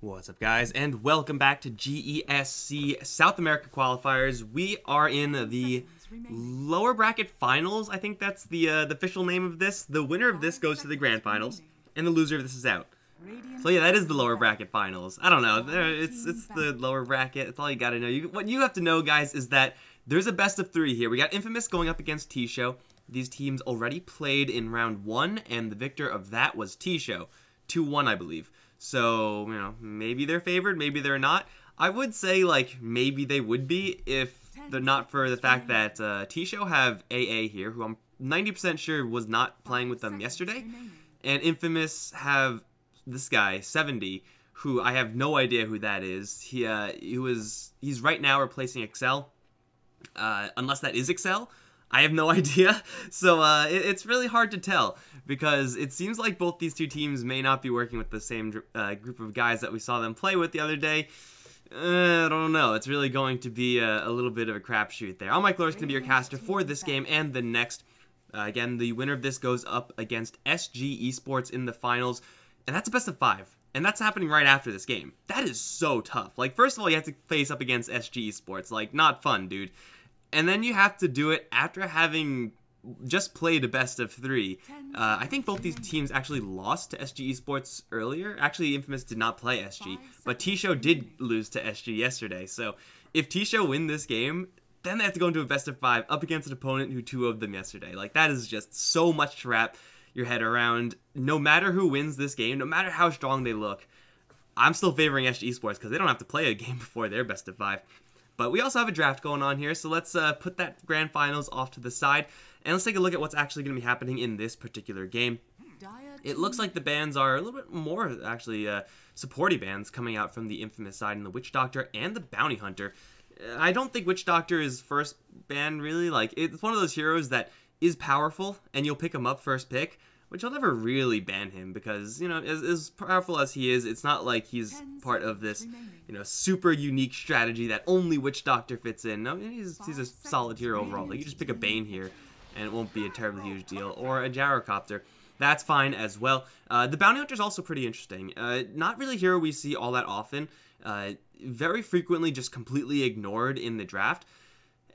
What's up, guys, and welcome back to GESC South America Qualifiers. We are in the lower bracket finals. I think that's the official name of this. The winner of this goes to the grand finals, and the loser of this is out. So yeah, that is the lower bracket finals. I don't know. It's the lower bracket. That's all you gotta know. What you have to know, guys, is that there's a best of 3 here. We got Infamous going up against T-Show. These teams already played in round 1, and the victor of that was T-Show. 2-1, I believe. So, you know, maybe they're favored, maybe they're not. I would say, like, maybe they would be if they're not for the fact that T-Show have AA here, who I'm 90% sure was not playing with them yesterday. And Infamous have this guy, 70, who I have no idea who that is. He's right now replacing Excel, unless that is Excel. I have no idea, so it's really hard to tell, because it seems like both these two teams may not be working with the same group of guys that we saw them play with the other day. I don't know, it's really going to be a little bit of a crapshoot there. I'm Mike Lohr, going to be your caster for this game and the next. Again, the winner of this goes up against SG Esports in the finals, and that's a best of 5. And that's happening right after this game. That is so tough. Like, first of all, you have to face up against SG Esports. Like, not fun, dude. And then you have to do it after having just played a best of 3. I think both these teams actually lost to SG Esports earlier. Actually, Infamous did not play SG, but T-Show did lose to SG yesterday. So if T-Show win this game, then they have to go into a best of 5 up against an opponent who 2-0'd them yesterday. Like, that is just so much to wrap your head around. No matter who wins this game, no matter how strong they look, I'm still favoring SG Esports because they don't have to play a game before their best of 5. But we also have a draft going on here, so let's put that grand finals off to the side, and let's take a look at what's actually going to be happening in this particular game. It looks like the bans are a little bit more, actually, supporty bans coming out from the Infamous side, and the Witch Doctor and the Bounty Hunter. I don't think Witch Doctor is first ban, really. Like, it's one of those heroes that is powerful, and you'll pick him up first pick, which I'll never really ban him, because, you know, as powerful as he is, it's not like he's part of this, you know, super unique strategy that only Witch Doctor fits in. No, he's a solid hero overall. Like, you just pick a Bane here, and it won't be a terribly huge deal, or a Gyrocopter. That's fine as well. The Bounty Hunter is also pretty interesting. Not really a hero we see all that often. Very frequently just completely ignored in the draft.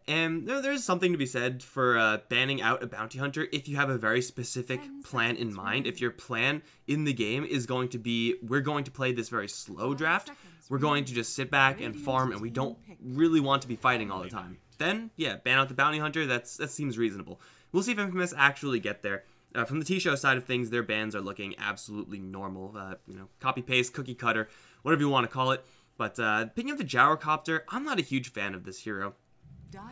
And there's something to be said for banning out a Bounty Hunter if you have a very specific plan in mind. If your plan in the game is going to be, we're going to play this very slow draft, we're going to just sit back and farm, and we don't really want to be fighting all the time, then, yeah, ban out the Bounty Hunter. That seems reasonable. We'll see if Infamous actually get there. From the T-Show side of things, their bans are looking absolutely normal. You know, copy-paste, cookie-cutter, whatever you want to call it. But picking up the Gyrocopter, I'm not a huge fan of this hero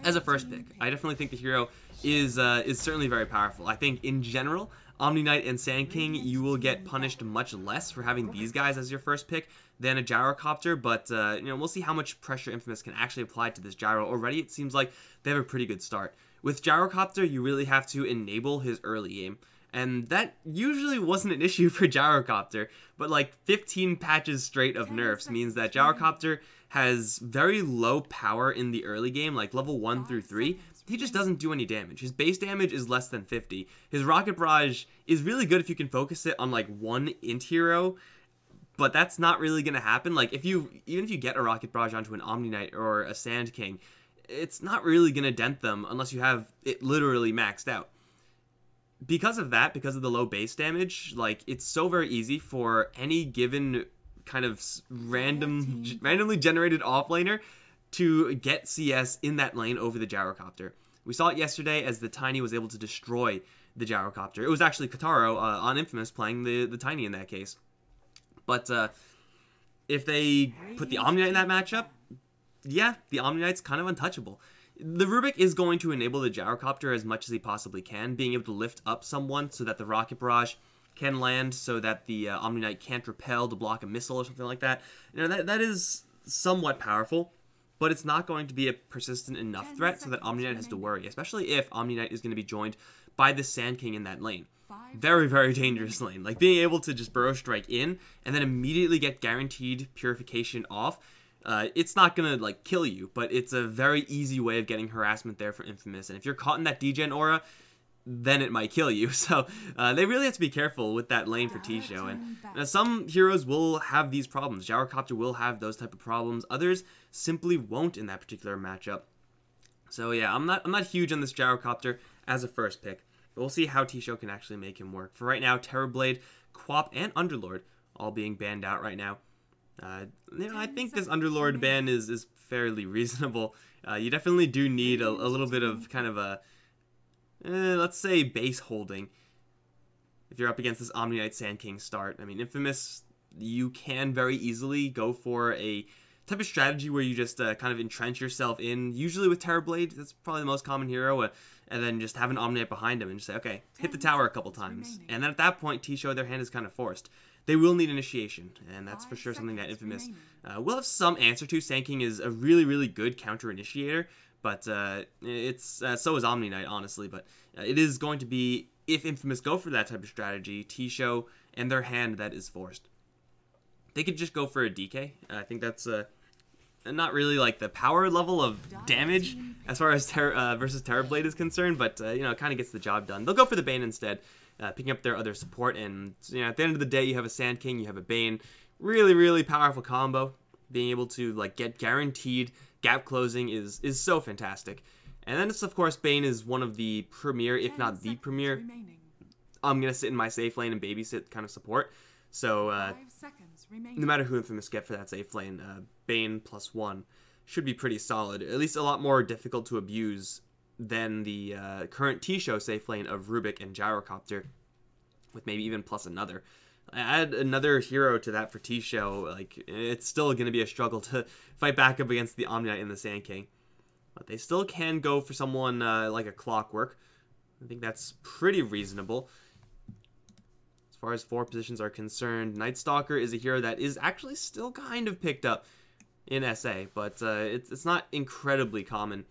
as a first pick. I definitely think the hero is certainly very powerful. I think in general, Omni Knight and Sand King, you will get punished much less for having these guys as your first pick than a Gyrocopter, but you know, we'll see how much pressure Infamous can actually apply to this Gyro. Already it seems like they have a pretty good start. With Gyrocopter, you really have to enable his early game, and that usually wasn't an issue for Gyrocopter, but like 15 patches straight of nerfs means that Gyrocopter has very low power in the early game, like level 1 through 3. He just doesn't do any damage. His base damage is less than 50. His Rocket Barrage is really good if you can focus it on like one int hero, but that's not really going to happen. Like, even if you get a Rocket Barrage onto an Omni Knight or a Sand King, it's not really going to dent them unless you have it literally maxed out. Because of that, because of the low base damage, like, it's so very easy for any given kind of randomly generated offlaner to get CS in that lane over the Gyrocopter. We saw it yesterday as the Tiny was able to destroy the Gyrocopter. It was actually Kataro on Infamous playing the Tiny in that case. But if they put the Omni Knight in that matchup, yeah, the Omni Knight's kind of untouchable. The Rubik is going to enable the Gyrocopter as much as he possibly can, being able to lift up someone so that the Rocket Barrage can land, so that the Omni Knight can't repel to block a missile or something like that. You know, that is somewhat powerful, but it's not going to be a persistent enough threat so that Omni Knight has to worry, especially if Omni Knight is going to be joined by the Sand King in that lane. Very, very dangerous lane. Like, being able to just Burrow Strike in and then immediately get guaranteed purification off, it's not going to, like, kill you, but it's a very easy way of getting harassment there for Infamous. And if you're caught in that degen aura, then it might kill you. So they really have to be careful with that lane for T-Show. And some heroes will have these problems. Gyrocopter will have those type of problems. Others simply won't in that particular matchup. So yeah, I'm not huge on this Gyrocopter as a first pick. But we'll see how T-Show can actually make him work. For right now, Terrorblade, Quap, and Underlord all being banned out right now. I think this Underlord ban is fairly reasonable. You definitely do need a little bit of kind of a, let's say, base holding if you're up against this Omni Knight Sand King start. I mean, Infamous, you can very easily go for a type of strategy where you just kind of entrench yourself in, usually with Terrorblade. That's probably the most common hero, and then just have an Omni Knight behind him and just say, okay, hit the tower a couple times. And then at that point, T-Show, their hand is kind of forced. They will need initiation, and that's for sure something that Infamous will have some answer to. Sand King is a really, really good counter-initiator, but so is Omni Knight, honestly. But it is going to be, if Infamous go for that type of strategy, T-Show and their hand that is forced. They could just go for a DK. I think that's not really like the power level of damage as far as versus Terrorblade is concerned, but it kind of gets the job done. They'll go for the Bane instead. Picking up their other support, and at the end of the day, you have a Sand King, you have a Bane. Really, really powerful combo. Being able to get guaranteed gap closing is so fantastic. And then, of course, Bane is one of the premier, if not the premier. I'm gonna sit in my safe lane and babysit kind of support. So no matter who Infamous get for that safe lane, Bane +1 should be pretty solid. At least a lot more difficult to abuse than the current T-Show safe lane of Rubik and Gyrocopter, with maybe even plus another. Add another hero to that for T-Show, it's still going to be a struggle to fight back up against the Omni Knight and the Sand King. But they still can go for someone like a Clockwork. I think that's pretty reasonable. As far as 4 positions are concerned, Night Stalker is a hero that is actually still kind of picked up in SA, but it's not incredibly common.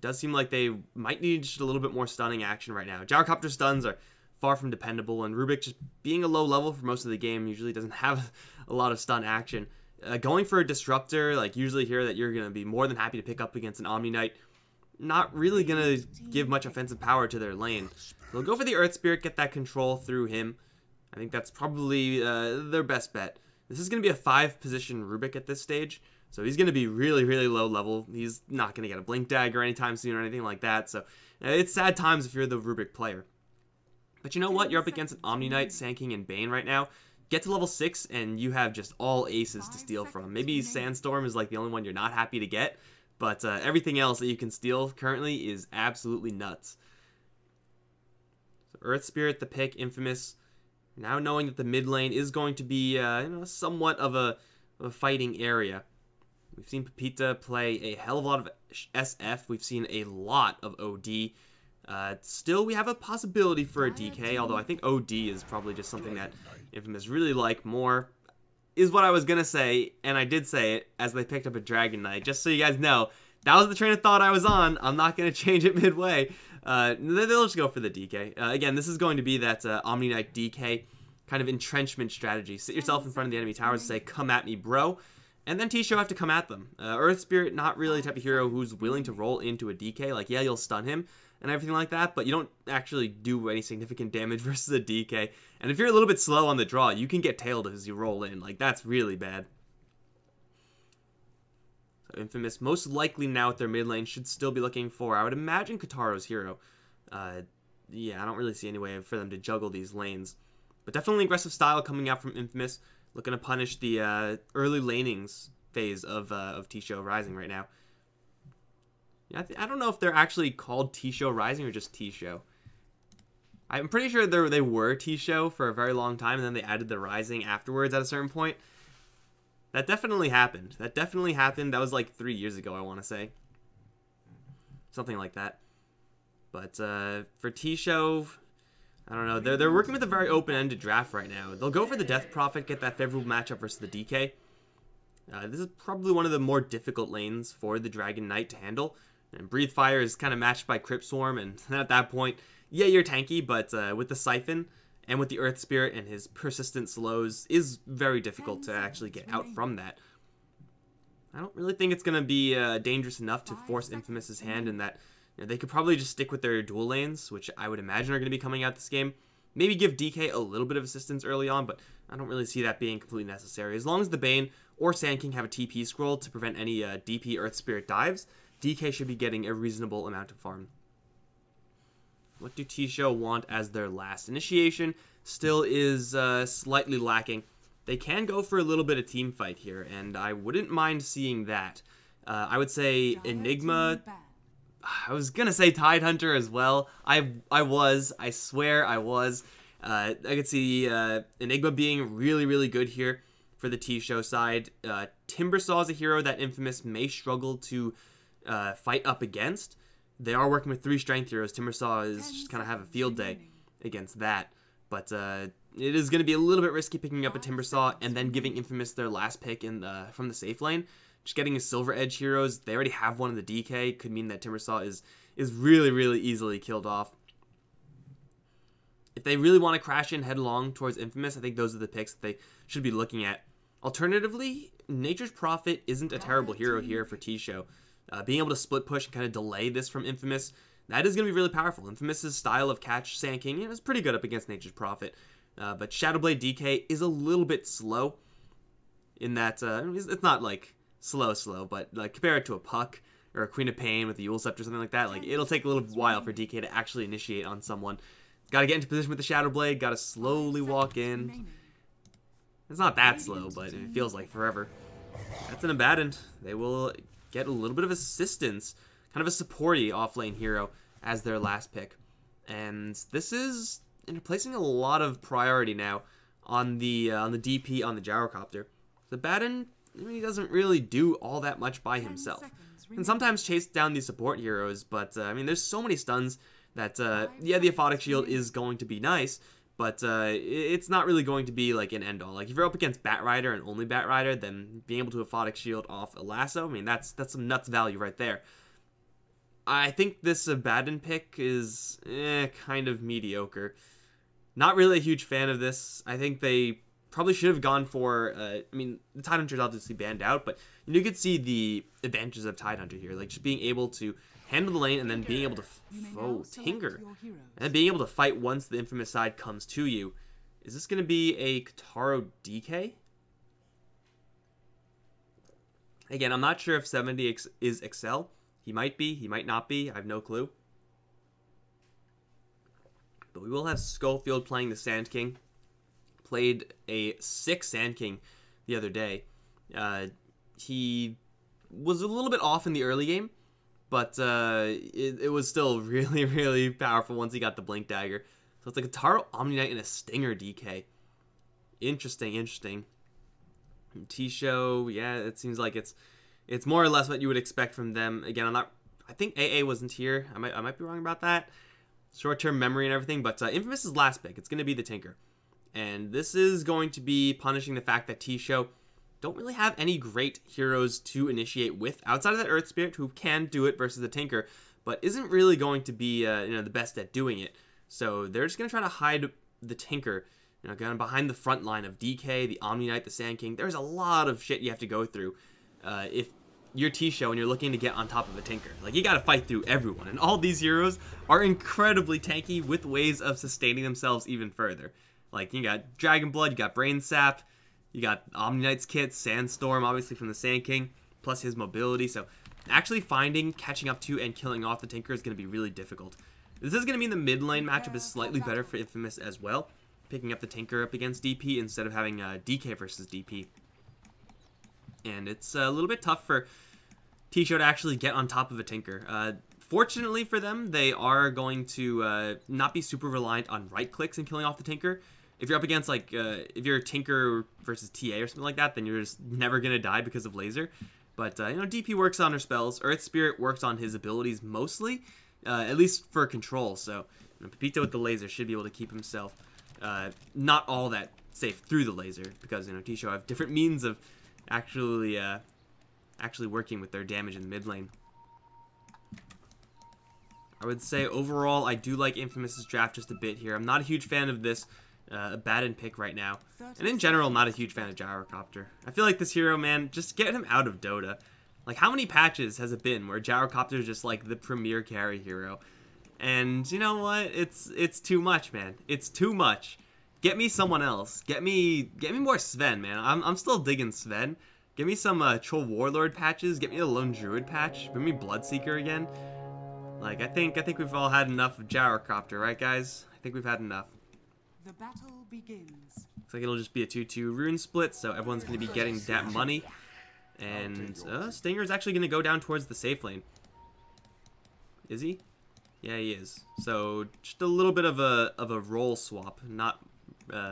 Does seem like they might need just a little bit more stunning action right now. Gyrocopter stuns are far from dependable, and Rubik, just being a low level for most of the game, usually doesn't have a lot of stun action. Going for a Disruptor, usually here that you're going to be more than happy to pick up against an Omni Knight, not really going to give much offensive power to their lane. They'll go for the Earth Spirit, get that control through him. I think that's probably their best bet. This is going to be a 5-position Rubik at this stage. So he's going to be really, really low level. He's not going to get a Blink Dagger anytime soon or anything like that. So it's sad times if you're the Rubik player. But you know what? You're up against an Omni Knight, Sand King, and Bane right now. Get to level 6 and you have just all aces to steal from. Maybe Sandstorm is the only one you're not happy to get. But everything else that you can steal currently is absolutely nuts. So Earth Spirit, the pick, Infamous. Now knowing that the mid lane is going to be somewhat of a fighting area. We've seen Pepita play a hell of a lot of SF. We've seen a lot of OD. Still, we have a possibility for a DK, although I think OD is probably just something that Infamous really like more, is what I was going to say, and I did say it as they picked up a Dragon Knight. Just so you guys know, that was the train of thought I was on. I'm not going to change it midway. They'll just go for the DK. Again, this is going to be that Omni Knight DK kind of entrenchment strategy. Sit yourself in front of the enemy towers and say, come at me, bro. And then T-Show have to come at them. Earth Spirit, not really the type of hero who's willing to roll into a DK. Yeah, you'll stun him and everything like that, but you don't actually do any significant damage versus a DK. And if you're a little bit slow on the draw, you can get tailed as you roll in. That's really bad. So Infamous, most likely now with their mid lane, should still be looking for, I would imagine, Kataro's hero. Yeah, I don't really see any way for them to juggle these lanes. But definitely aggressive style coming out from Infamous. Looking to punish the early lanings phase of Show.Rising right now. Yeah, I don't know if they're actually called Show.Rising or just T-Show. I'm pretty sure they were T-Show for a very long time, and then they added the Rising afterwards at a certain point. That definitely happened. That was 3 years ago, I want to say. Something like that. But for T-Show, I don't know. They're working with a very open-ended draft right now. They'll go for the Death Prophet, get that favorable matchup versus the DK. This is probably one of the more difficult lanes for the Dragon Knight to handle. And Breathe Fire is kind of matched by Crypt Swarm, and at that point, yeah, you're tanky, but with the Siphon and with the Earth Spirit and his persistent slows, is very difficult to actually get out from that. I don't really think it's going to be dangerous enough to force Infamous's hand in that You know, they could probably just stick with their dual lanes, which I would imagine are going to be coming out this game. Maybe give DK a little bit of assistance early on, but I don't really see that being completely necessary. As long as the Bane or Sand King have a TP scroll to prevent any DP Earth Spirit dives, DK should be getting a reasonable amount of farm. What do T-Show want as their last? Initiation still is slightly lacking. They can go for a little bit of team fight here, and I wouldn't mind seeing that. I would say Enigma. I was gonna say Tidehunter as well. I swear I was. I could see Enigma being really, really good here for the T-Show side. Timbersaw is a hero that Infamous may struggle to fight up against. They are working with 3 strength heroes. Timbersaw is just kind of have a field day against that. But it is going to be a little bit risky picking up a Timbersaw and then giving Infamous their last pick in from the safe lane. Just getting a Silver Edge heroes. They already have one in the DK. Could mean that Timbersaw is really, really easily killed off. If they really want to crash in headlong towards Infamous, I think those are the picks that they should be looking at. Alternatively, Nature's Prophet isn't a terrible hero here for T-Show. Being able to split push and kind of delay this from Infamous, that is going to be really powerful. Infamous's style of catch Sand King is pretty good up against Nature's Prophet. But Shadowblade DK is a little bit slow in that it's not like slow, but like compare it to a Puck or a Queen of Pain with the Yule Scepter or something like that. Like it'll take a little while for DK to actually initiate on someone. Got to get into position with the Shadowblade, got to slowly walk in. It's not that slow, but it feels like forever. That's an Abaddon. They will get a little bit of assistance, kind of a supporty off-lane hero as their last pick. And this is placing a lot of priority now on the DP on the Gyrocopter. The Abaddon, he doesn't really do all that much by himself. Can sometimes chase down these support heroes, but I mean, there's so many stuns that, yeah, the Aphotic Shield is going to be nice, but it's not really going to be like an end-all. Like if you're up against Batrider and only Batrider, then being able to Aphotic Shield off a lasso, I mean, that's some nuts value right there. I think this Abaddon pick is kind of mediocre. Not really a huge fan of this. I think they probably should have gone for, I mean, the Tidehunter is obviously banned out, but you could see the advantages of Tidehunter here. Like just being able to handle the lane and then being able to Tinker. And then being able to fight once the Infamous side comes to you. Is this going to be a Kataro DK? Again, I'm not sure if 70 is Excel. He might be, he might not be. I have no clue. But we will have Schofield playing the Sand King. Played a 6 Sand King the other day. He was a little bit off in the early game, but it was still really, really powerful once he got the Blink Dagger. So it's like a Taro Omni Knight and a Stinger DK. Interesting, interesting. T-Show, yeah, it seems like it's more or less what you would expect from them. Again, I think AA wasn't here. I might be wrong about that. Short-term memory and everything, but Infamous's last pick, it's going to be the Tinker. And this is going to be punishing the fact that T-Show don't really have any great heroes to initiate with outside of that Earth Spirit, who can do it versus the Tinker, but isn't really going to be the best at doing it. So they're just going to try to hide the Tinker, kind of behind the front line of DK, the Omni Knight, the Sand King. There's a lot of shit you have to go through if you're T-Show and you're looking to get on top of a Tinker. Like, you got to fight through everyone, and all these heroes are incredibly tanky with ways of sustaining themselves even further. Like, you got Dragon Blood, you got Brain Sap, you got Omni Knight's kit, Sandstorm, obviously from the Sand King, plus his mobility. So actually finding, catching up to, and killing off the Tinker is going to be really difficult. This is going to mean the mid lane matchup is slightly better for Infamous as well, picking up the Tinker up against DP instead of having DK versus DP. And it's a little bit tough for T-Show to actually get on top of a Tinker. Fortunately for them, they are going to not be super reliant on right clicks and killing off the Tinker. If you're up against, like, if you're a Tinker versus TA or something like that, then you're just never going to die because of laser. But, DP works on her spells. Earth Spirit works on his abilities mostly, at least for control. So, Pepito with the laser should be able to keep himself not all that safe through the laser, because, T-Show have different means of actually working with their damage in the mid lane. I would say overall, I do like Infamous's draft just a bit here. I'm not a huge fan of this Abaddon pick right now. And in general, I'm not a huge fan of Gyrocopter. I feel like this hero, man, just get him out of Dota. Like, how many patches has it been where Gyrocopter is just like the premier carry hero? And you know what? It's too much, man. It's too much. Get me someone else. Get me more Sven, man. I'm still digging Sven. Give me some Troll Warlord patches. Get me a Lone Druid patch. Bring me Bloodseeker again. Like, I think we've all had enough of Gyrocopter, right, guys? I think we've had enough. The battle begins. Looks like it'll just be a 2-2 rune split, so everyone's going to be getting that money. And Stinger's actually going to go down towards the safe lane. Is he? Yeah, he is. So just a little bit of a role swap, not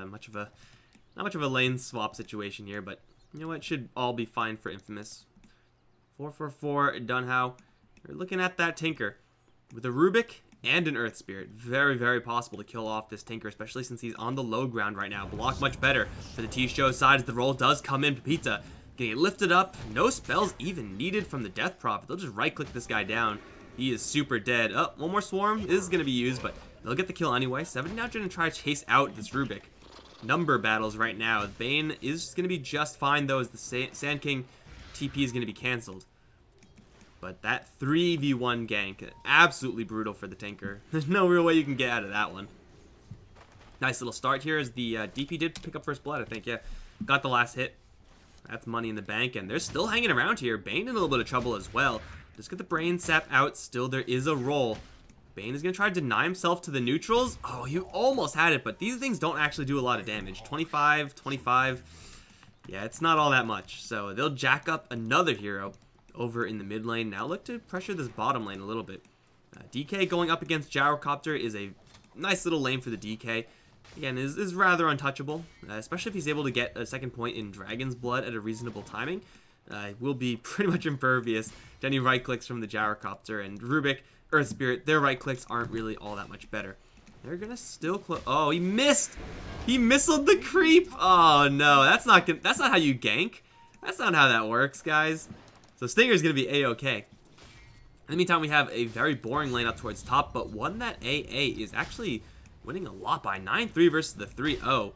much of a lane swap situation here, but you know what? Should all be fine for Infamous. 4-4-4 Dunhow. We're looking at that Tinker with a Rubik and an Earth Spirit. Very, very possible to kill off this Tinker, especially since he's on the low ground right now. Block much better for the T-Show side as the roll does come in. Pepita getting lifted up. No spells even needed from the Death Prophet. They'll just right-click this guy down. He is super dead. Oh, one more Swarm is going to be used, but they'll get the kill anyway. 7 now going to try to chase out this Rubik. Number battles right now. Bane is going to be just fine, though, as the Sand King TP is going to be canceled. But that 3v1 gank, absolutely brutal for the Tinker. There's no real way you can get out of that one. Nice little start here as the DP did pick up first blood, I think. Yeah, got the last hit. That's money in the bank, and they're still hanging around here. Bane in a little bit of trouble as well. Just get the Brain Sap out. Still, there is a roll. Bane is going to try to deny himself to the neutrals. Oh, he almost had it, but these things don't actually do a lot of damage. 25, 25. Yeah, it's not all that much. So they'll jack up another hero over in the mid lane. Now look to pressure this bottom lane a little bit. DK going up against Gyrocopter is a nice little lane for the DK. Again, is rather untouchable, especially if he's able to get a second point in Dragon's Blood at a reasonable timing. Will be pretty much impervious to any right clicks from the Gyrocopter, and Rubik, Earth Spirit, their right clicks aren't really all that much better. They're gonna still close. Oh, he missed! He missiled the creep! Oh no, that's not how you gank. That's not how that works, guys. So Stinger's going to be A-okay. In the meantime, we have a very boring lane up towards top, but one that AA is actually winning a lot by 9-3 versus the 3-0.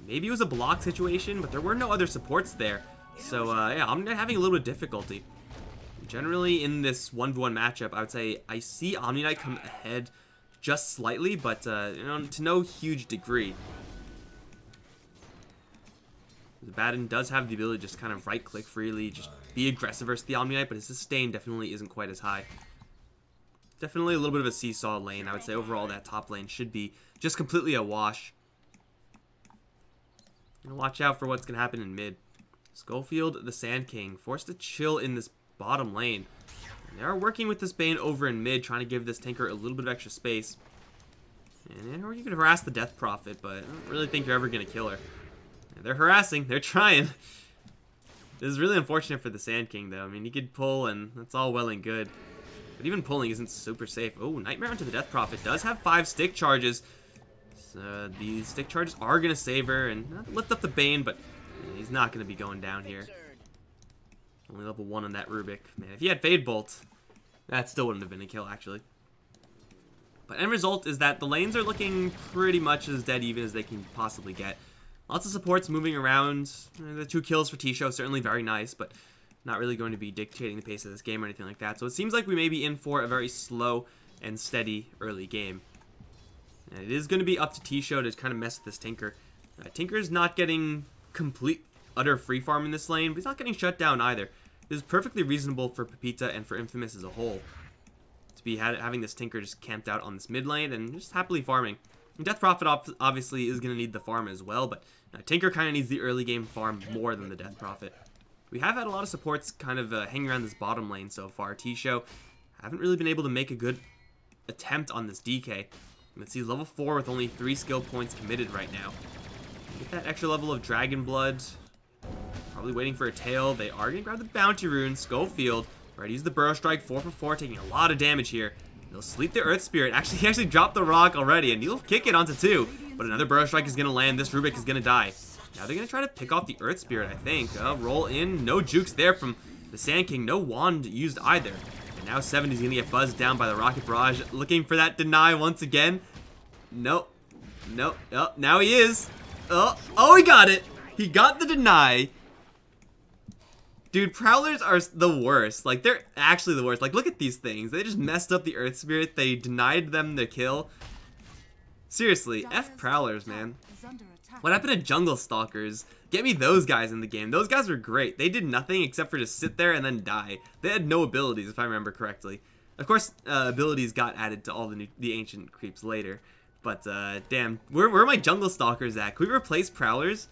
Maybe it was a block situation, but there were no other supports there. So, yeah, I'm having a little bit of difficulty. Generally, in this 1v1 matchup, I would say I see Omni Knight come ahead just slightly, but you know, to no huge degree. The Baden does have the ability to just kind of right-click freely, just be aggressive versus the Omni Knight, but his sustain definitely isn't quite as high. Definitely a little bit of a seesaw lane. I would say overall that top lane should be just completely a wash. Watch out for what's going to happen in mid. Schofield, the Sand King, forced to chill in this bottom lane. And they are working with this Bane over in mid, trying to give this Tinker a little bit of extra space. And or you can harass the Death Prophet, but I don't really think you're ever going to kill her. They're harassing. They're trying. This is really unfortunate for the Sand King, though. I mean, he could pull, and that's all well and good. But even pulling isn't super safe. Oh, Nightmare onto the Death Prophet does have 5 stick charges. So these stick charges are going to save her and lift up the Bane, but he's not going to be going down here. Only level 1 on that Rubik. Man, if he had Fade Bolt, that still wouldn't have been a kill, actually. But end result is that the lanes are looking pretty much as dead even as they can possibly get. Lots of supports moving around. The 2 kills for T-Show, certainly very nice, but not really going to be dictating the pace of this game or anything like that. So it seems like we may be in for a very slow and steady early game. And it is going to be up to T-Show to kind of mess with this Tinker. Tinker's not getting complete, utter free farm in this lane, but he's not getting shut down either. This is perfectly reasonable for Pepita and for Infamous as a whole. To be having this Tinker just camped out on this mid lane and just happily farming. And Death Prophet obviously is going to need the farm as well, but Tinker kind of needs the early game farm more than the Death Prophet. We have had a lot of supports kind of hanging around this bottom lane so far. T-Show haven't really been able to make a good attempt on this DK. Let's see, he's level 4 with only 3 skill points committed right now. Get that extra level of Dragon Blood. Probably waiting for a tail. They are going to grab the Bounty Rune. Schofield. Right, use the Burrow Strike 4-for-4, taking a lot of damage here. They'll sleep the Earth Spirit. Actually, he actually dropped the rock already, and he'll kick it onto 2. But another Burrow Strike is going to land. This Rubik is going to die. Now they're going to try to pick off the Earth Spirit, I think. Roll in. No jukes there from the Sand King. No wand used either. And now 70's going to get buzzed down by the Rocket Barrage. Looking for that deny once again. Nope. Nope. Oh, now he is. Oh, he got it. He got the deny. Dude, Prowlers are the worst. Like, they're actually the worst. Like, look at these things. They just messed up the Earth Spirit. They denied them the kill. Seriously, F Prowlers, man. What happened to Jungle Stalkers? Get me those guys in the game. Those guys were great. They did nothing except for just sit there and then die. They had no abilities, if I remember correctly. Of course, abilities got added to all the ancient creeps later. But, damn. Where are my Jungle Stalkers at? Can we replace Prowlers?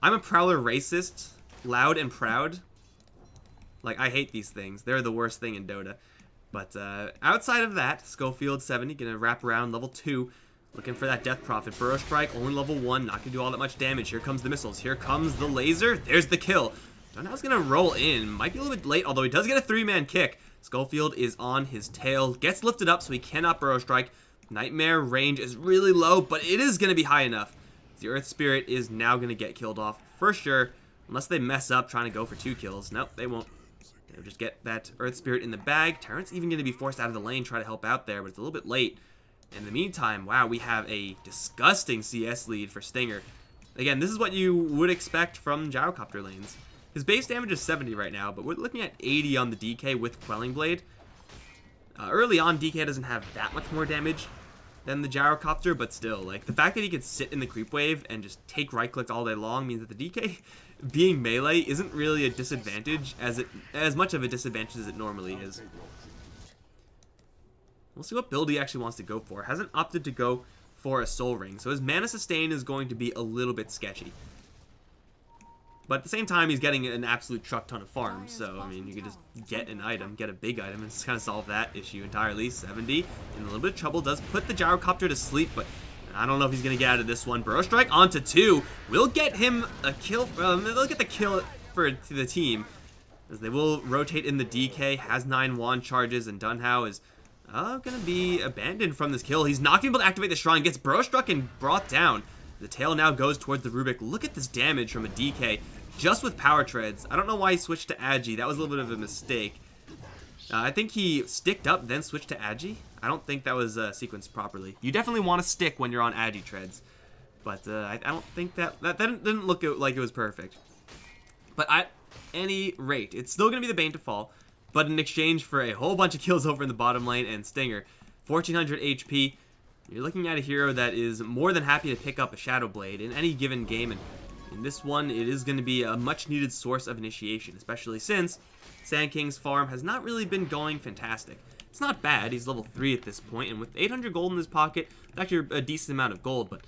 I'm a Prowler racist. Loud and proud. Like, I hate these things. They're the worst thing in Dota. But, outside of that, Schofield 70, gonna wrap around level 2. Looking for that Death Prophet. Burrow Strike, only level 1. Not gonna do all that much damage. Here comes the missiles. Here comes the laser. There's the kill. Dunhow's gonna roll in. Might be a little bit late, although he does get a 3-man kick. Schofield is on his tail. Gets lifted up, so he cannot Burrow Strike. Nightmare range is really low, but it is gonna be high enough. The Earth Spirit is now gonna get killed off for sure. Unless they mess up trying to go for 2 kills. Nope, they won't. They'll just get that Earth Spirit in the bag. Terrence even going to be forced out of the lane, try to help out there, but it's a little bit late. In the meantime, wow, we have a disgusting CS lead for Stinger. Again, this is what you would expect from Gyrocopter lanes. His base damage is 70 right now, but we're looking at 80 on the DK with Quelling Blade. Early on, DK doesn't have that much more damage than the Gyrocopter, but still, like, the fact that he can sit in the creep wave and just take right clicks all day long means that the DK being melee isn't really a disadvantage as much of a disadvantage as it normally is. We'll see what build he actually wants to go for. Hasn't opted to go for a Soul Ring, so his mana sustain is going to be a little bit sketchy. But at the same time, he's getting an absolute truck ton of farms, so, I mean, you could just get an item, get a big item, and just kind of solve that issue entirely. 70, in a little bit of trouble, does put the Gyrocopter to sleep, but I don't know if he's going to get out of this one. Burrow Strike onto 2. Will get him a kill. They'll get the kill to the team, as they will rotate in the DK, has 9 wand charges, and Dunhow is going to be abandoned from this kill. He's not going to be able to activate the Shrine, gets Burrow Struck and brought down. The tail now goes towards the Rubik. Look at this damage from a DK, just with Power Treads. I don't know why he switched to Agi. That was a little bit of a mistake. I think he sticked up, then switched to Agi. I don't think that was sequenced properly. You definitely want to stick when you're on Agi treads. But I don't think that didn't look like it was perfect. But at any rate, it's still going to be the Bane to fall. But in exchange for a whole bunch of kills over in the bottom lane and Stinger, 1400 HP, you're looking at a hero that is more than happy to pick up a Shadow Blade in any given game. And in this one, it is going to be a much needed source of initiation, especially since Sand King's farm has not really been going fantastic. It's not bad, he's level 3 at this point, and with 800 gold in his pocket, it's actually a decent amount of gold, but,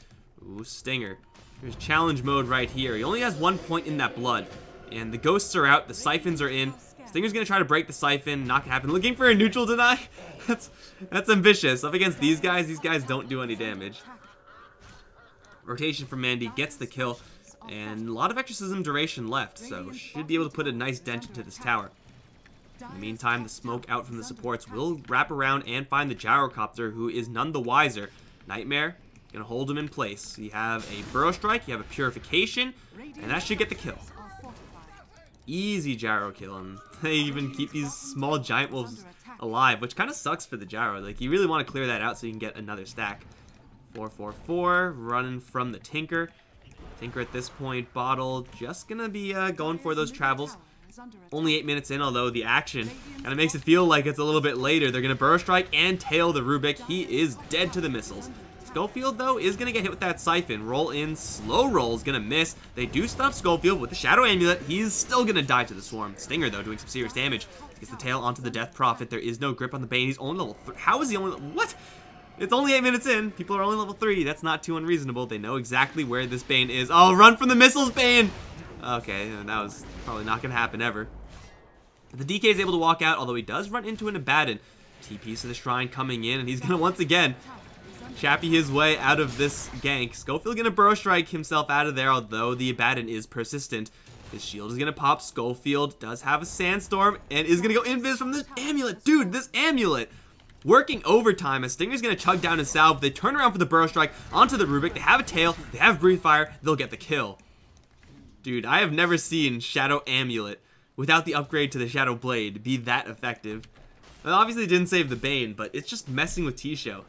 ooh, Stinger. There's challenge mode right here. He only has 1 point in that blood, and the ghosts are out, the siphons are in. Stinger's gonna try to break the siphon, not gonna happen. Looking for a neutral deny? That's ambitious. Up against these guys don't do any damage. Rotation from Mandy gets the kill, and a lot of exorcism duration left, so should be able to put a nice dent into this tower. In the meantime, the smoke out from the supports will wrap around and find the Gyrocopter, who is none the wiser. Nightmare, gonna hold him in place. You have a Burrow Strike, you have a Purification, and that should get the kill. Easy Gyro kill, and they even keep these small giant wolves alive, which kind of sucks for the Gyro. Like, you really want to clear that out so you can get another stack. 444, running from the Tinker. Tinker at this point, Bottle, just gonna be going for those travels. Only 8 minutes in, although the action kind of makes it feel like it's a little bit later. They're going to Burrow Strike and tail the Rubik. He is dead to the missiles. Schofield, though, is going to get hit with that Siphon. Roll in, slow roll is going to miss. They do stop Schofield with the Shadow Amulet. He's still going to die to the Swarm. Stinger, though, doing some serious damage. Gets the tail onto the Death Prophet. There is no grip on the Bane. He's only level 3. How is he only... What? It's only 8 minutes in. People are only level 3. That's not too unreasonable. They know exactly where this Bane is. Oh, run from the missiles, Bane! Okay, that was probably not going to happen ever. The DK is able to walk out, although he does run into an Abaddon. TP's to the Shrine coming in, and he's going to once again chappy his way out of this gank. Schofield going to Burrow Strike himself out of there, although the Abaddon is persistent. His shield is going to pop. Schofield does have a Sandstorm, and is going to go invis from this Amulet. Dude, this Amulet! Working overtime as Stinger's going to chug down his salve. They turn around for the Burrow Strike onto the Rubik. They have a tail. They have Breathe Fire. They'll get the kill. Dude, I have never seen Shadow Amulet without the upgrade to the Shadow Blade be that effective. It obviously didn't save the Bane, but it's just messing with T-Show.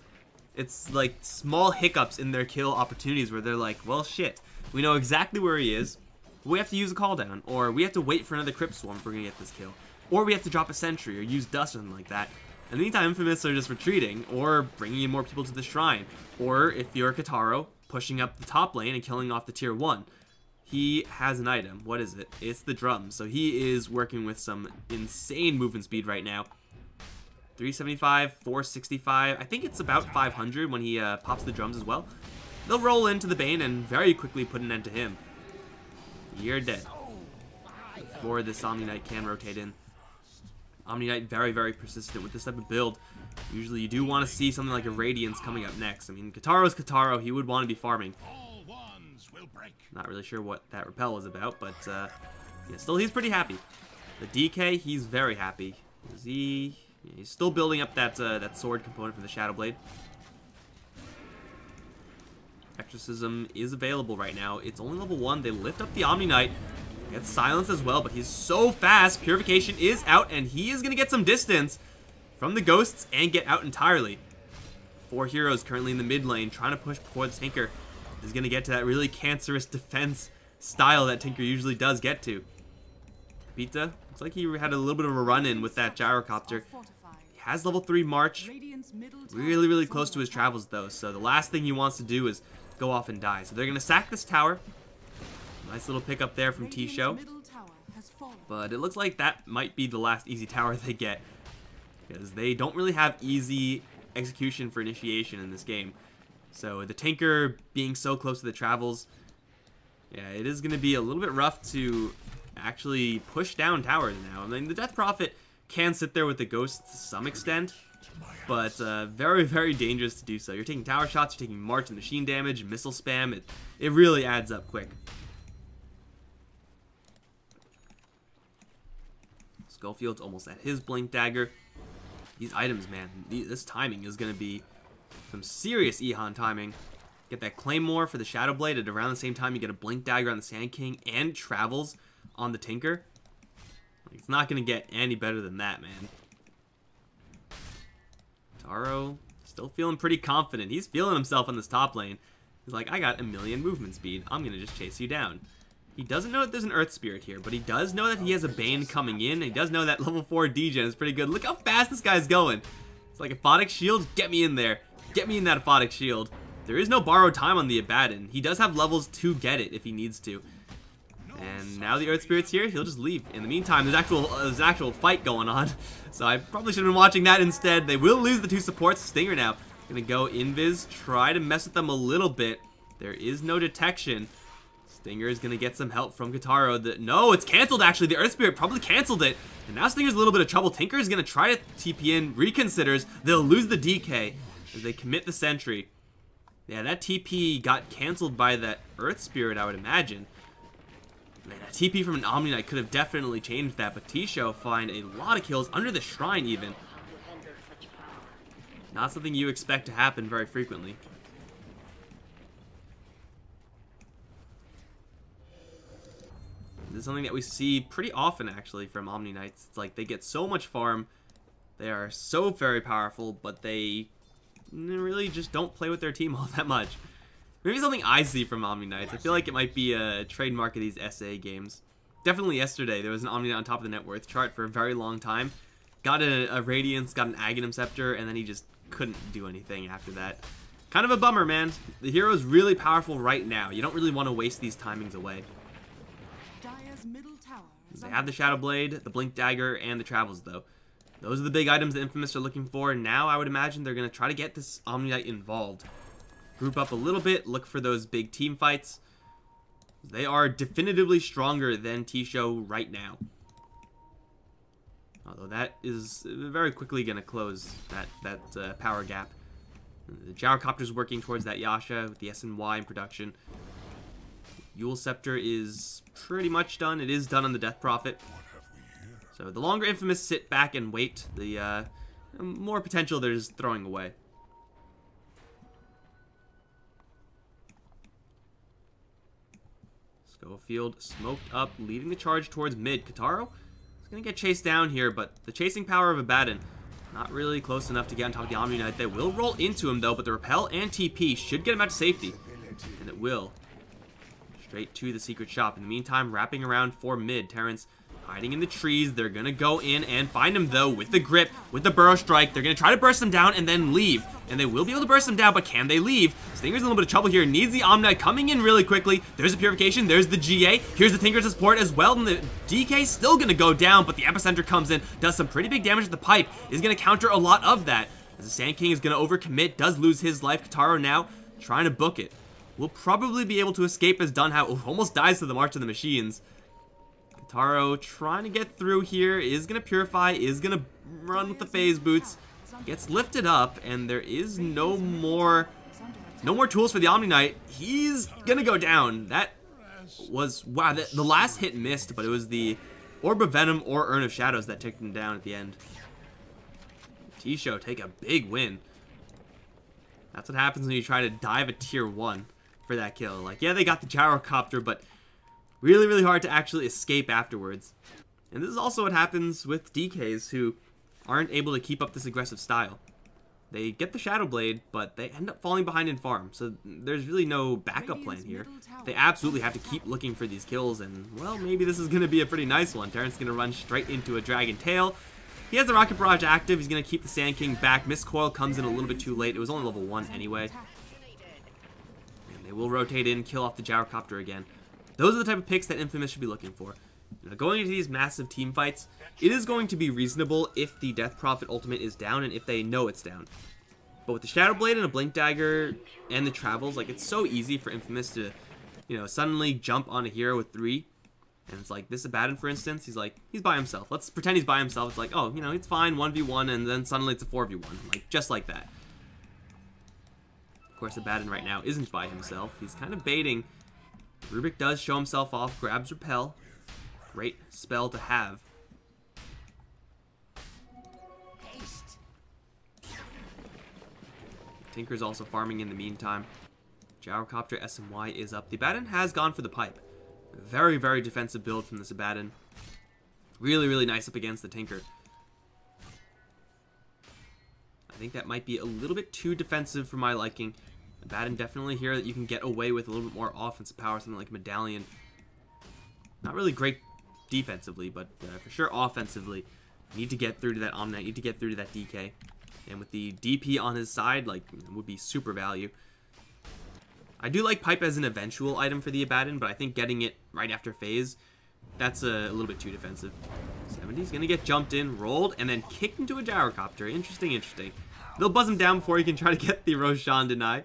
It's like small hiccups in their kill opportunities where they're like, well, shit. We know exactly where he is. we have to use a call down, or we have to wait for another Crypt Swarm if we're going to get this kill. Or we have to drop a sentry, or use dust or something like that. In the meantime, Infamous are just retreating, or bringing in more people to the shrine. Or, if you're Kitaro, pushing up the top lane and killing off the tier 1. He has an item. What is it? It's the drums. So he is working with some insane movement speed right now. 375, 465. I think it's about 500 when he pops the drums as well. They'll roll into the Bane and very quickly put an end to him. You're dead. Before this Omni Knight can rotate in. Omni Knight very, very persistent with this type of build. Usually you do want to see something like a Radiance coming up next. I mean, Kitaro's Kitaro. He would want to be farming. Not really sure what that repel was about, but yeah, still he's pretty happy. The DK, he's very happy. He's still building up that that sword component from the Shadow Blade. Exorcism is available right now. It's only level 1. They lift up the Omni Knight. Gets silenced as well, but he's so fast. Purification is out, and he is going to get some distance from the ghosts and get out entirely. 4 heroes currently in the mid lane trying to push before the Tinker is going to get to that really cancerous defense style that Tinker usually does get to. Pita, looks like he had a little bit of a run-in with that gyrocopter. He has level 3 March. Really, really close to his travels, though, so the last thing he wants to do is go off and die. So they're going to sack this tower. Nice little pickup there from T-Show. But it looks like that might be the last easy tower they get, because they don't really have easy execution for initiation in this game. So the Tinker being so close to the travels, yeah, it is going to be a little bit rough to actually push down towers now. I mean, the Death Prophet can sit there with the Ghosts to some extent, but very, very dangerous to do so. You're taking tower shots, you're taking March and machine damage, missile spam. It really adds up quick. Schofield's almost at his Blink Dagger. These items, man, this timing is going to be some serious Ehan timing. Get that Claymore for the Shadow Blade at around the same time you get a Blink Dagger on the Sand King and travels on the Tinker. It's not going to get any better than that, man. Taro still feeling pretty confident. He's feeling himself on this top lane. He's like, I got 1,000,000 movement speed. I'm going to just chase you down. He doesn't know that there's an Earth Spirit here, but he does know that he has a Bane coming in. And he does know that level 4 degen is pretty good. Look how fast this guy's going. It's like Aphotic Shield, get me in there. Get me in that Aphotic Shield. There is no borrowed time on the Abaddon. He does have levels to get it if he needs to. And now the Earth Spirit's here, he'll just leave. In the meantime, there's an actual fight going on. So I probably should have been watching that instead. They will lose the 2 supports. Stinger now gonna go invis, try to mess with them a little bit. There is no detection. Stinger is gonna get some help from Kitaro. No, it's canceled actually. The Earth Spirit probably canceled it. And now Stinger's a little bit of trouble. Tinker is gonna try to TP in, reconsiders. They'll lose the DK as they commit the sentry. Yeah, that TP got canceled by that Earth Spirit, I would imagine. Man, a TP from an Omni Knight could have definitely changed that, but T-Show find a lot of kills under the shrine even. Not something you expect to happen very frequently. This is something that we see pretty often actually from Omni Knights. It's like they get so much farm, they are so very powerful, but they really just don't play with their team all that much. Maybe something I see from Omni Knights. I feel like it might be a trademark of these SA games. Definitely yesterday, there was an Omni Knight on top of the net worth chart for a very long time. Got a Radiance, got an Aghanim Scepter, and then he just couldn't do anything after that. Kind of a bummer, man. The hero is really powerful right now. You don't really want to waste these timings away. They have the Shadow Blade, the Blink Dagger, and the Travels, though. Those are the big items the Infamous are looking for. Now, I would imagine they're going to try to get this Omni Knight involved. Group up a little bit, look for those big team fights. They are definitively stronger than T-Show right now. Although that is very quickly going to close that power gap. The Gyrocopter's working towards that Yasha with the SNY in production. Yule Scepter is pretty much done. It is done on the Death Prophet. So the longer Infamous sit back and wait, the more potential there's throwing away. Schofield smoked up, leading the charge towards mid. Kitaro is going to get chased down here, but the chasing power of Abaddon not really close enough to get on top of the Omni Knight. They will roll into him, though, but the Repel and TP should get him out to safety. And it will. straight to the secret shop. In the meantime, wrapping around for mid. Terrence hiding in the trees. They're going to go in and find him, though, with the grip, with the burrow strike. They're going to try to burst him down and then leave. And they will be able to burst him down, but can they leave? Stinger's in a little bit of trouble here. Needs the Omni coming in really quickly. There's a Purification. There's the GA. Here's the Tinker's support as well. And the DK still going to go down, but the Epicenter comes in, does some pretty big damage to the pipe. Is going to counter a lot of that. As the Sand King is going to overcommit, does lose his life. Kataro now trying to book it. Will probably be able to escape as Dunhow almost dies to the March of the Machines. Kataro trying to get through here, is going to Purify, is going to run with the Phase Boots. Gets lifted up, and there is no more tools for the Omni Knight. He's going to go down. That was, wow, the last hit missed, but it was the Orb of Venom or Urn of Shadows that took him down at the end. T-Show take a big win. That's what happens when you try to dive a tier 1 for that kill. Like, yeah, they got the gyrocopter, but really, really hard to actually escape afterwards. And this is also what happens with DKs who aren't able to keep up this aggressive style. They get the Shadow Blade, but they end up falling behind in farm. So there's really no backup plan here. They absolutely have to keep looking for these kills, and, well, maybe this is going to be a pretty nice one. Terrence is going to run straight into a Dragon Tail. He has the Rocket Barrage active. He's going to keep the Sand King back. Miss Coil comes in a little bit too late. It was only level 1 anyway. And they will rotate in, kill off the Gyrocopter again. Those are the type of picks that Infamous should be looking for. Now, going into these massive team fights, it is going to be reasonable if the Death Prophet ultimate is down and if they know it's down. But with the Shadow Blade and a Blink Dagger and the Travels, like, it's so easy for Infamous to, you know, suddenly jump on a hero with 3. And it's like, this Abaddon, for instance, he's by himself. Let's pretend he's by himself. It's like, oh, you know, it's fine, 1v1, and then suddenly it's a 4v1. Like, just like that. Of course, Abaddon right now isn't by himself. He's kind of baiting. Rubik does show himself off, grabs Repel. Great spell to have. Tinker's also farming in the meantime. Gyrocopter SMY is up. The Abaddon has gone for the pipe. Very, very defensive build from this Abaddon. Really, really nice up against the Tinker. I think that might be a little bit too defensive for my liking. Abaddon definitely here that you can get away with a little bit more offensive power, something like Medallion. Not really great defensively, but for sure offensively. Need to get through to that Omni, need to get through to that DK. And with the DP on his side, like, would be super value. I do like Pipe as an eventual item for the Abaddon, but I think getting it right after phase, that's a little bit too defensive. 70's going to get jumped in, rolled, and then kicked into a Gyrocopter. Interesting, interesting. They'll buzz him down before he can try to get the Roshan deny.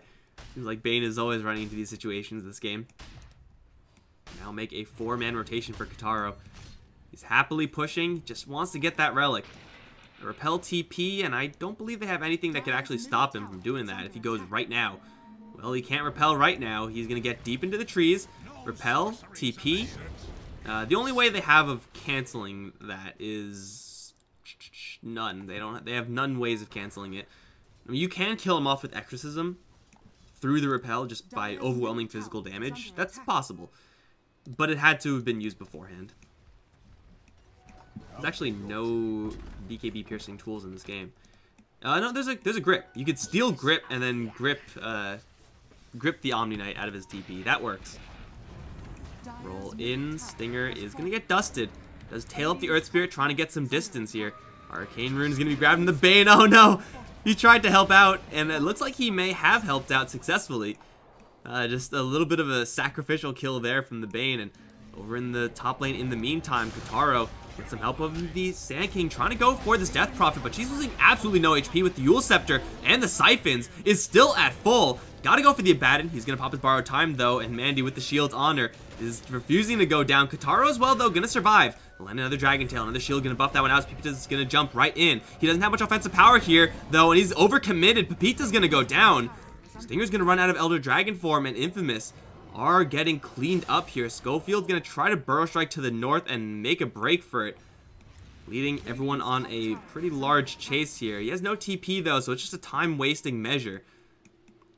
Seems like Bane is always running into these situations this game. Now make a 4-man rotation for Kataro. He's happily pushing, just wants to get that relic. A Repel TP, and I don't believe they have anything that could actually stop him from doing that if he goes right now. Well, he can't repel right now. He's going to get deep into the trees. Repel, TP. The only way they have of canceling that is none. They have none ways of canceling it. I mean, you can kill him off with Exorcism through the repel just by overwhelming physical damage. That's possible. But it had to have been used beforehand. There's actually no BKB piercing tools in this game. No, there's a grip. You could steal grip and then grip the Omni Knight out of his TP. That works. Roll in. Stinger is going to get dusted. Does tail up the Earth Spirit, trying to get some distance here. Arcane Rune is going to be grabbing the Bane. Oh no! He tried to help out, and it looks like he may have helped out successfully. Just a little bit of a sacrificial kill there from the Bane. And over in the top lane, in the meantime, Kataro with some help of the Sand King trying to go for this Death Prophet, but she's losing absolutely no HP with the Yule Scepter, and the Siphons is still at full. Gotta go for the Abaddon. He's gonna pop his Borrowed Time though, and Mandy with the shields on her is refusing to go down. Kataro as well though, gonna survive. Land another Dragon Tail, another shield, gonna buff that one out. Pepita's gonna jump right in. He doesn't have much offensive power here though, and he's overcommitted. Pepita's gonna go down. Stinger's gonna run out of Elder Dragon form, and Infamous are getting cleaned up here. Schofield's gonna try to Burrow Strike to the north and make a break for it, leading everyone on a pretty large chase here. He has no TP though, so it's just a time-wasting measure.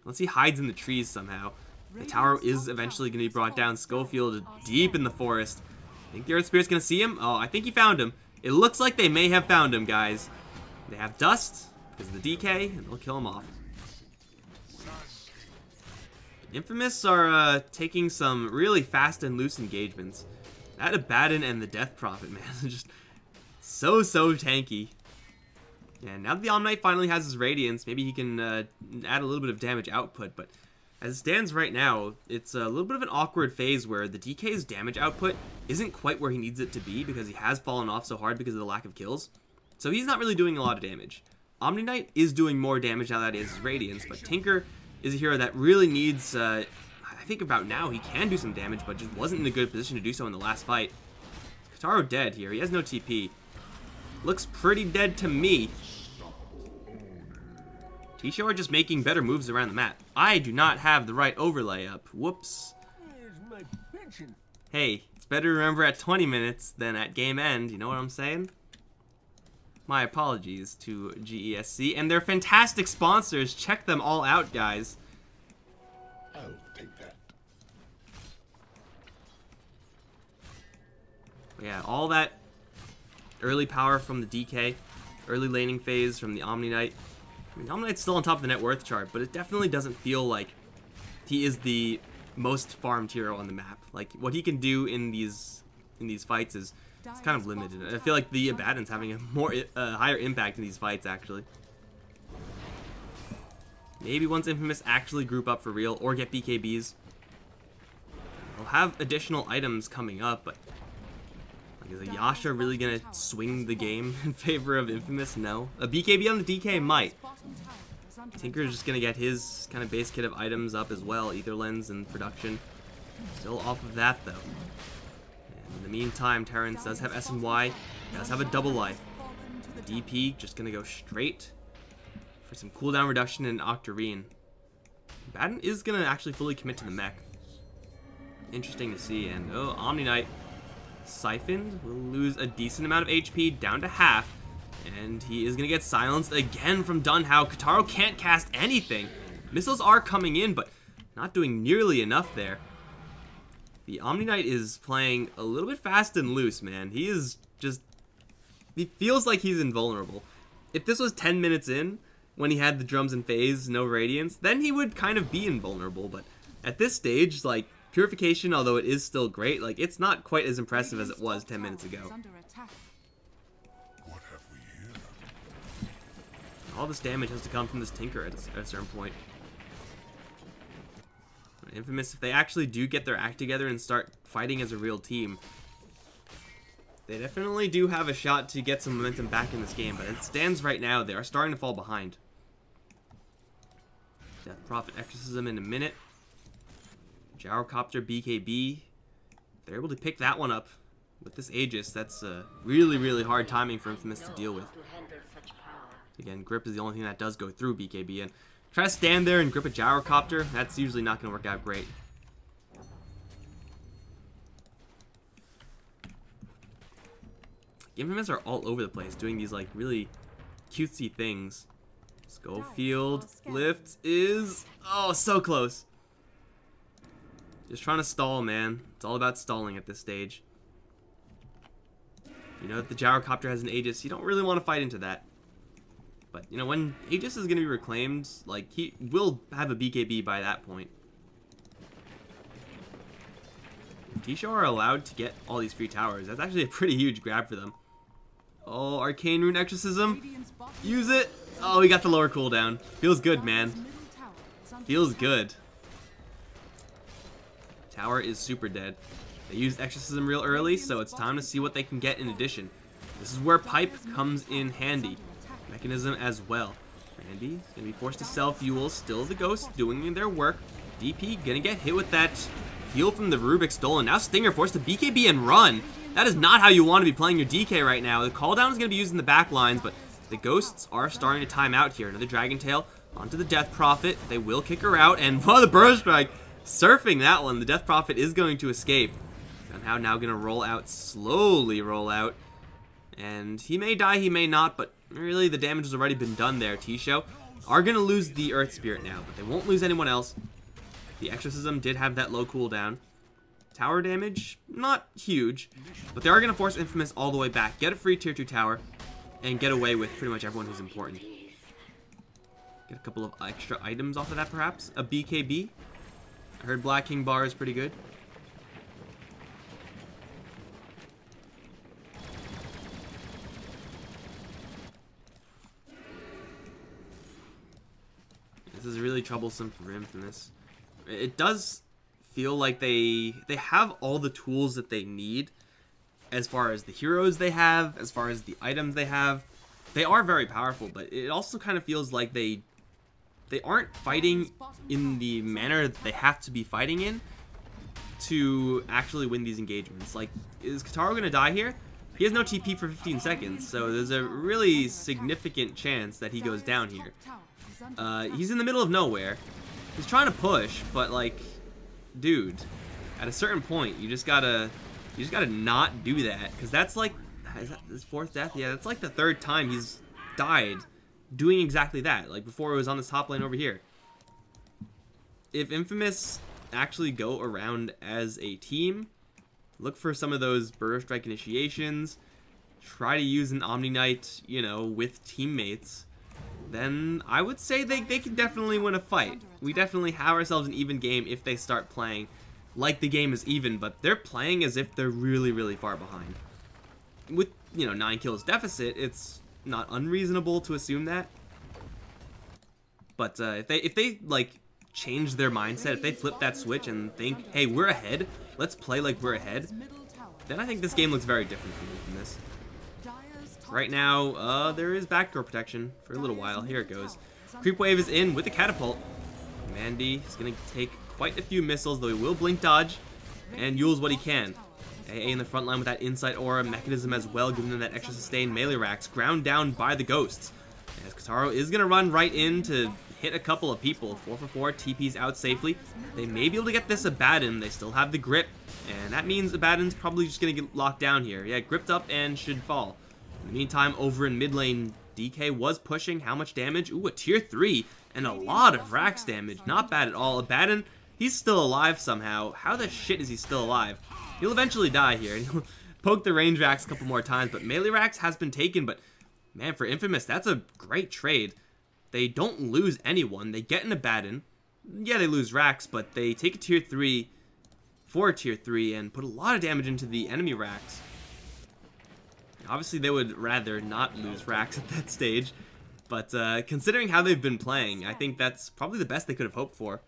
Unless he hides in the trees somehow. The tower is eventually going to be brought down. Schofield deep in the forest. I think the Earth Spirit's going to see him. Oh, I think he found him. It looks like they may have found him, guys. They have Dust because of the DK, and they'll kill him off. Infamous are taking some really fast and loose engagements. That Abaddon and the Death Prophet, man, just so tanky. And now that the Omnite finally has his Radiance, maybe he can add a little bit of damage output, but as it stands right now, it's a little bit of an awkward phase where the DK's damage output isn't quite where he needs it to be because he has fallen off so hard because of the lack of kills. So he's not really doing a lot of damage. Omni Knight is doing more damage now that he has his Radiance, but Tinker is a hero that really needs, I think about now, he can do some damage, but just wasn't in a good position to do so in the last fight. Kataro dead here. He has no TP. Looks pretty dead to me. T-Show are just making better moves around the map. I do not have the right overlay up. Whoops. Hey, it's better to remember at 20 minutes than at game end. You know what I'm saying? My apologies to GESC and their fantastic sponsors. Check them all out, guys. I'll take that. Yeah, all that early power from the DK, early laning phase from the Omni Knight. I mean, Omni Knight's still on top of the net worth chart, but it definitely doesn't feel like he is the most farmed hero on the map. Like, what he can do in these fights is it's kind of limited. I feel like the Abaddon's having a more higher impact in these fights, actually. Maybe once Infamous actually group up for real or get BKBs, they'll have additional items coming up, but like, is a Yasha really gonna swing the game in favor of Infamous? No. A BKB on the DK might. Tinker's just gonna get his kind of base kit of items up as well, Ether Lens and production. Still off of that though. And in the meantime, Terrence does have SNY, does have a double life. DP just gonna go straight for some cooldown reduction in Octarine. Abaddon is gonna actually fully commit to the mech. Interesting to see. And oh, Omni Knight siphoned will lose a decent amount of HP down to half. And he is going to get silenced again from Dunhow. Kataro can't cast anything. Missiles are coming in, but not doing nearly enough there. The Omni Knight is playing a little bit fast and loose, man. He is just... he feels like he's invulnerable. If this was 10 minutes in, when he had the drums in phase, no Radiance, then he would kind of be invulnerable. But at this stage, like, Purification, although it is still great, like, it's not quite as impressive as it was 10 minutes ago. All this damage has to come from this Tinker at a certain point. Infamous, if they actually do get their act together and start fighting as a real team, they definitely do have a shot to get some momentum back in this game, but as it stands right now, they are starting to fall behind. Death Prophet Exorcism in a minute. Gyrocopter BKB. They're able to pick that one up with this Aegis. That's really hard timing for Infamous to deal with. Again, grip is the only thing that does go through BKB, and try to stand there and grip a Gyrocopter, that's usually not going to work out great. Infamous are all over the place doing these like really cutesy things. Schofield lift is, oh, so close. Just trying to stall, man. It's all about stalling at this stage. You know, if the Gyrocopter has an Aegis, you don't really want to fight into that. But, you know, when Aegis is going to be reclaimed, like, he will have a BKB by that point. If T-Show are allowed to get all these free towers, that's actually a pretty huge grab for them. Oh, Arcane Rune Exorcism. Use it. Oh, he got the lower cooldown. Feels good, man. Feels good. Tower is super dead. They used Exorcism real early, so it's time to see what they can get in addition. This is where Pipe comes in handy. Mechanism as well. Randy gonna be forced to self-fuel. Still the Ghosts doing their work. DP gonna get hit with that heal from the Rubik Stolen. Now Stinger forced to BKB and run. That is not how you want to be playing your DK right now. The call down is gonna be used in the back lines, but the Ghosts are starting to time out here. Another Dragon Tail onto the Death Prophet. They will kick her out, and the Burst Strike surfing that one. The Death Prophet is going to escape. Somehow now gonna roll out, slowly roll out. And he may die, he may not, but really the damage has already been done there. T-Show are going to lose the Earth Spirit now, but they won't lose anyone else. The Exorcism did have that low cooldown. Tower damage, not huge, but they are going to force Infamous all the way back, get a free tier 2 tower, and get away with pretty much everyone who's important. Get a couple of extra items off of that perhaps. A BKB. I heard Black King bar is pretty good. This is really troublesome for Infamous. It does feel like they have all the tools that they need as far as the heroes they have, as far as the items they have. They are very powerful, but it also kind of feels like they aren't fighting in the manner that they have to be fighting in to actually win these engagements. Like, is Kotaro going to die here? He has no TP for 15 seconds, so there's a really significant chance that he goes down here. He's in the middle of nowhere. He's trying to push, but like, dude, at a certain point, you just gotta not do that, because that's like, is that his 4th death? Yeah, that's like the 3rd time he's died doing exactly that. Like before, it was on this top lane over here. If Infamous actually go around as a team, look for some of those Burrow Strike initiations, try to use an Omni Knight, you know, with teammates, then I would say they can definitely win a fight. We definitely have ourselves an even game if they start playing like the game is even, but they're playing as if they're really, really far behind. With, you know, 9 kills deficit, it's not unreasonable to assume that. But if they like change their mindset, if they flip that switch and think, hey, we're ahead, let's play like we're ahead, then I think this game looks very different from this. Right now, there is backdoor protection for a little while. Here it goes. Creep wave is in with the catapult. Mandy is going to take quite a few missiles, though he will blink dodge and use what he can. AA in the front line with that inside aura mechanism as well, giving them that extra sustained melee racks, ground down by the ghosts. As Kotaro is going to run right in to hit a couple of people. 4 for 4, TP's out safely. They may be able to get this Abaddon. They still have the grip, and that means Abaddon's probably just going to get locked down here. Yeah, gripped up and should fall. In the meantime, over in mid lane, DK was pushing. How much damage? Ooh, a tier 3 and a lot of Rax damage. Not bad at all. Abaddon, he's still alive somehow. How the shit is he still alive? He'll eventually die here. He'll poke the range Rax a couple more times, but melee Rax has been taken. But man, for Infamous, that's a great trade. They don't lose anyone. They get an Abaddon. Yeah, they lose Rax, but they take a tier 3 for a tier 3 and put a lot of damage into the enemy Rax. Obviously, they would rather not lose Rax at that stage, but considering how they've been playing, I think that's probably the best they could have hoped for.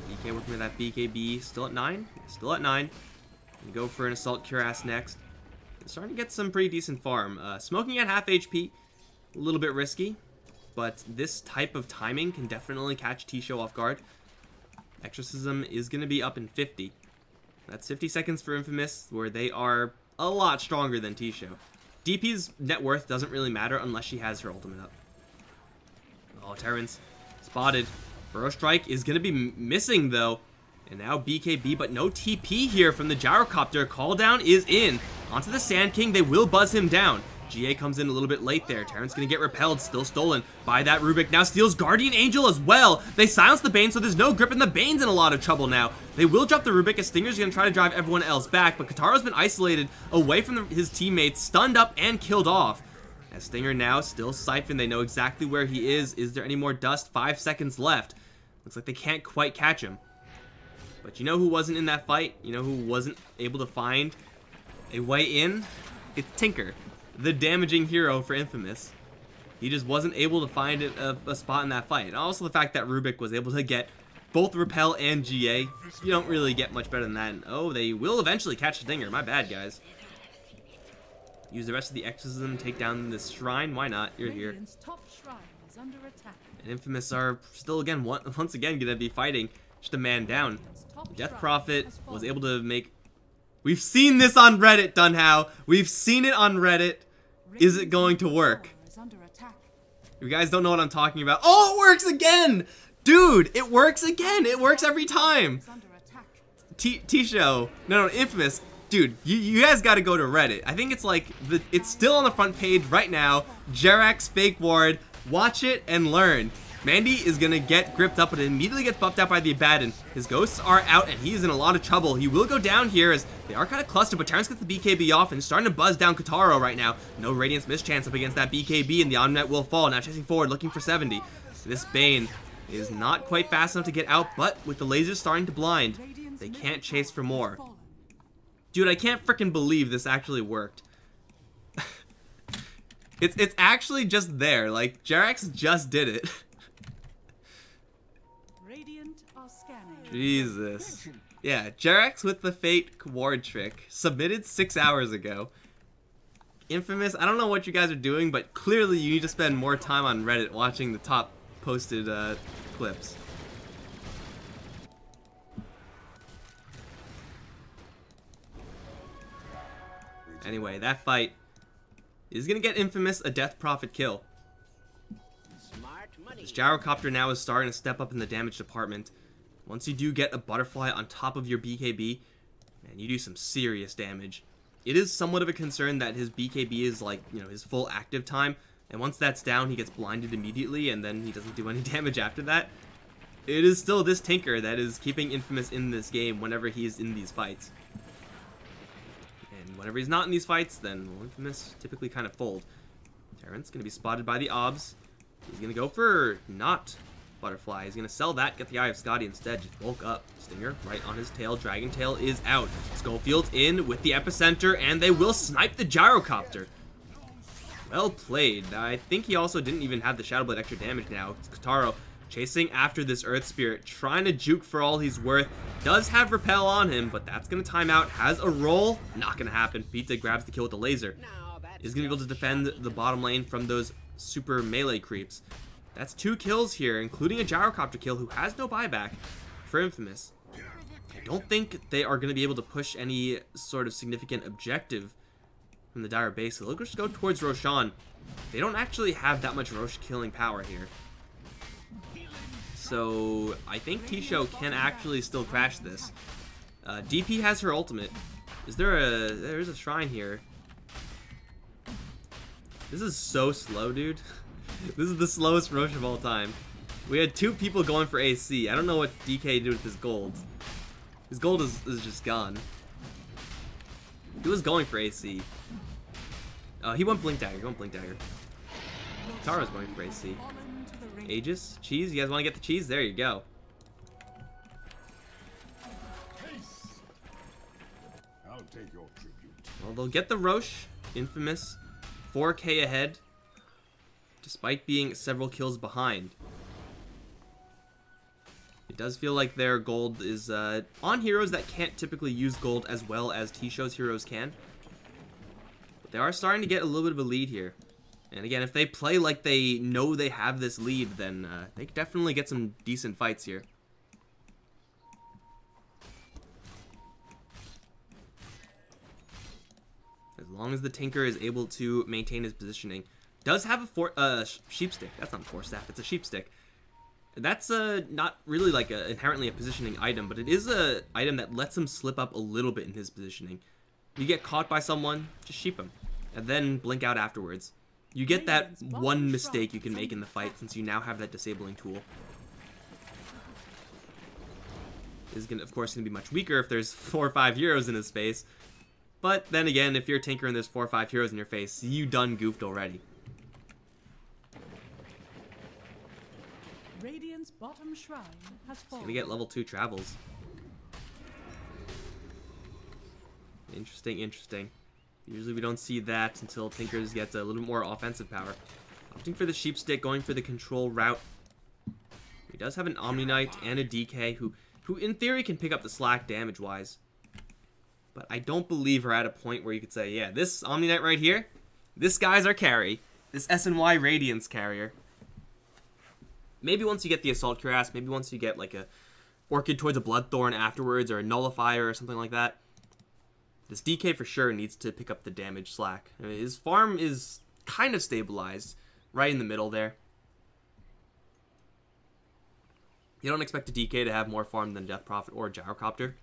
DK working with that BKB, still at 9? Still at 9. Gonna go for an Assault Cuirass next. Starting to get some pretty decent farm. Smoking at half HP, a little bit risky, but this type of timing can definitely catch T-Show off guard. Exorcism is going to be up in 50. That's 50 seconds for Infamous, where they are a lot stronger than T-Show. DP's net worth doesn't really matter unless she has her ultimate up. Oh, Terrence spotted. Burrow Strike is going to be missing, though. And now BKB, but no TP here from the Gyrocopter. Call down is in. Onto the Sand King, they will buzz him down. GA comes in a little bit late there. Terrence gonna get repelled, still stolen by that Rubik. Now steals Guardian Angel as well. They silence the Bane, so there's no grip, and the Bane's in a lot of trouble now. They will drop the Rubik as Stinger's gonna try to drive everyone else back, but Kataro's been isolated away from his teammates, stunned up and killed off. As Stinger now still siphoned, they know exactly where he is. Is there any more dust? 5 seconds left. Looks like they can't quite catch him. But you know who wasn't in that fight? You know who wasn't able to find a way in? It's Tinker, the damaging hero for Infamous. He just wasn't able to find a spot in that fight. And also the fact that Rubik was able to get both Repel and GA. You don't really get much better than that. And oh, they will eventually catch Stinger. My bad, guys. Use the rest of the Exorcism, take down this Shrine. Why not? You're here. And Infamous are still, again, once again, going to be fighting just a man down. Death Prophet was able to make... We've seen this on Reddit, Dunhow. We've seen it on Reddit. Is it going to work? You guys don't know what I'm talking about. Oh, it works again! Dude, it works again! It works every time! T-Show. No, Infamous. Dude, you guys gotta go to Reddit. I think it's like... it's still on the front page right now. Jerax Fake Ward. Watch it and learn. Mandy is going to get gripped up, but it immediately gets buffed out by the Abaddon. His ghosts are out, and he's in a lot of trouble. He will go down here as they are kind of clustered, but Terrence gets the BKB off and is starting to buzz down Kotaro right now. No Radiance mischance up against that BKB, and the Omninet will fall. Now chasing forward, looking for 70. This Bane is not quite fast enough to get out, but with the lasers starting to blind, they can't chase for more. Dude, I can't freaking believe this actually worked. It's actually just there. Like, Jerax just did it. Jesus. Yeah, Jerax with the Fate ward trick. Submitted 6 hours ago. Infamous, I don't know what you guys are doing, but clearly you need to spend more time on Reddit watching the top posted clips. Anyway, that fight is going to get Infamous a Death Prophet kill. This Gyrocopter now is starting to step up in the damage department. Once you do get a Butterfly on top of your BKB, man, you do some serious damage. It is somewhat of a concern that his BKB is like, you know, his full active time, and once that's down, he gets blinded immediately, and then he doesn't do any damage after that. It is still this Tinker that is keeping Infamous in this game whenever he's in these fights. And whenever he's not in these fights, then Infamous typically kind of fold. Terrence going to be spotted by the Obs. He's going to go for not Butterfly. He's going to sell that, get the Eye of Scotty instead. Just bulk up. Stinger right on his tail. Dragon Tail is out. Schofield's in with the Epicenter, and they will snipe the Gyrocopter. Well played. I think he also didn't even have the Shadow Blade extra damage now. It's Kotaro chasing after this Earth Spirit, trying to juke for all he's worth. Does have Repel on him, but that's going to time out. Has a roll. Not going to happen. Pizza grabs the kill with the laser. Is going to be able to defend the bottom lane from those super melee creeps. That's 2 kills here, including a Gyrocopter kill who has no buyback for Infamous. I don't think they are going to be able to push any sort of significant objective from the Dire base. So they'll just go towards Roshan. They don't actually have that much Rosh killing power here. So I think T-Show can actually still crash this. DP has her ultimate. There's a shrine here. This is so slow, dude. This is the slowest Rosh of all time. We had 2 people going for AC. I don't know what DK did with his gold. His gold is just gone. He was going for AC. He went Blink Dagger. Tara's going for AC. Aegis? Cheese? You guys want to get the cheese? There you go. I'll take your tribute. Well, they'll get the Rosh. Infamous. 4K ahead. Despite being several kills behind. It does feel like their gold is on heroes that can't typically use gold as well as T-Show's heroes can. But they are starting to get a little bit of a lead here. And again, if they play like they know they have this lead, then they could definitely get some decent fights here. As long as the Tinker is able to maintain his positioning. Does have a sheep stick. That's not a force staff, it's a sheep stick. That's not really like inherently a positioning item, but it is a item that lets him slip up a little bit in his positioning. You get caught by someone, just sheep him, and then blink out afterwards. You get that one mistake you can make in the fight since you now have that disabling tool. Is gonna, of course, gonna be much weaker if there's 4 or 5 heroes in his face. But then again, if you're Tinker and there's 4 or 5 heroes in your face, you done goofed already. Radiant's bottom shrine has fallen. Gonna get level 2 travels. Interesting, interesting. Usually we don't see that until Tinkers gets a little bit more offensive power. Opting for the sheep stick, going for the control route. He does have an Omni Knight and a DK who in theory can pick up the slack damage-wise. But I don't believe we're at a point where you could say, yeah, this Omni Knight right here, this guy's our carry. This SNY Radiance carrier. Maybe once you get the Assault Cuirass, maybe once you get like a Orchid towards a Bloodthorn afterwards, or a Nullifier or something like that. This DK for sure needs to pick up the damage slack. I mean, his farm is kind of stabilized, right in the middle there. You don't expect a DK to have more farm than Death Prophet or Gyrocopter.